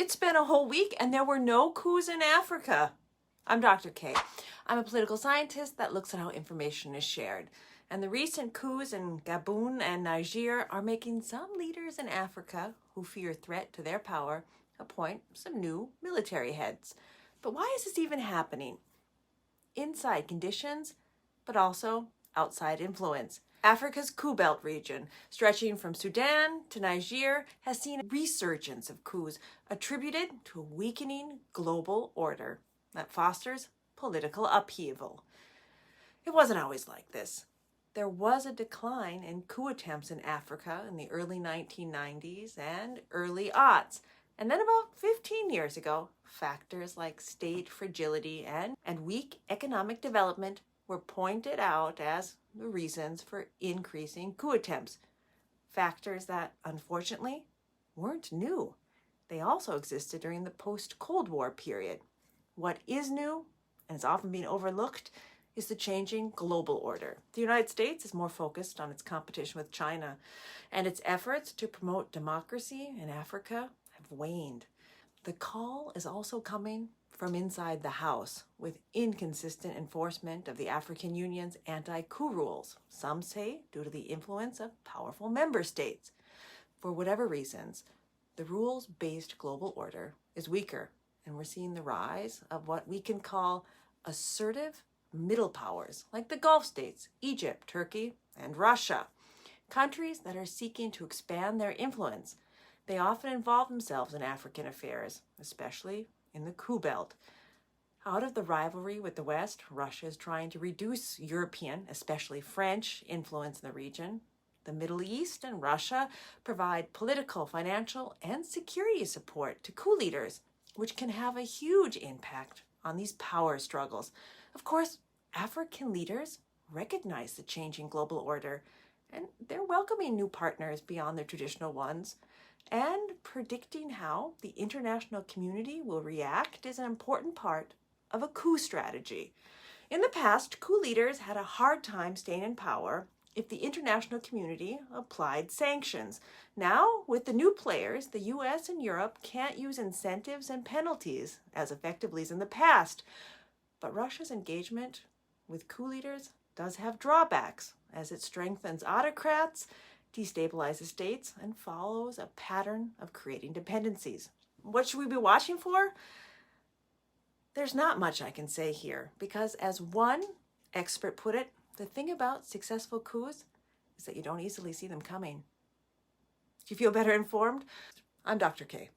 It's been a whole week and there were no coups in Africa. I'm Dr. K. I'm a political scientist that looks at how information is shared. And the recent coups in Gabon and Niger are making some leaders in Africa who fear threat to their power appoint some new military heads. But why is this even happening? Inside conditions, but also outside influence. Africa's Coup Belt region, stretching from Sudan to Niger, has seen a resurgence of coups attributed to a weakening global order that fosters political upheaval. It wasn't always like this. There was a decline in coup attempts in Africa in the early 1990s and early aughts. And then about 15 years ago, factors like state fragility and weak economic development were pointed out as the reasons for increasing coup attempts. Factors that, unfortunately, weren't new. They also existed during the post-Cold War period. What is new, and is often being overlooked, is the changing global order. The United States is more focused on its competition with China, and its efforts to promote democracy in Africa have waned. The call is also coming from inside the House, with inconsistent enforcement of the African Union's anti-coup rules, some say due to the influence of powerful member states. For whatever reasons, the rules-based global order is weaker, and we're seeing the rise of what we can call assertive middle powers, like the Gulf states, Egypt, Turkey, and Russia. Countries that are seeking to expand their influence. They often involve themselves in African affairs, especially in the Coup Belt. Out of the rivalry with the West, Russia is trying to reduce European, especially French, influence in the region. The Middle East and Russia provide political, financial, and security support to coup leaders, which can have a huge impact on these power struggles. Of course, African leaders recognize the changing global order, and they're welcoming new partners beyond their traditional ones. And predicting how the international community will react is an important part of a coup strategy. In the past, coup leaders had a hard time staying in power if the international community applied sanctions. Now, with the new players, the US and Europe can't use incentives and penalties as effectively as in the past. But Russia's engagement with coup leaders does have drawbacks, as it strengthens autocrats, destabilizes states, and follows a pattern of creating dependencies. What should we be watching for? There's not much I can say here, because as one expert put it, the thing about successful coups is that you don't easily see them coming. Do you feel better informed? I'm Dr. K.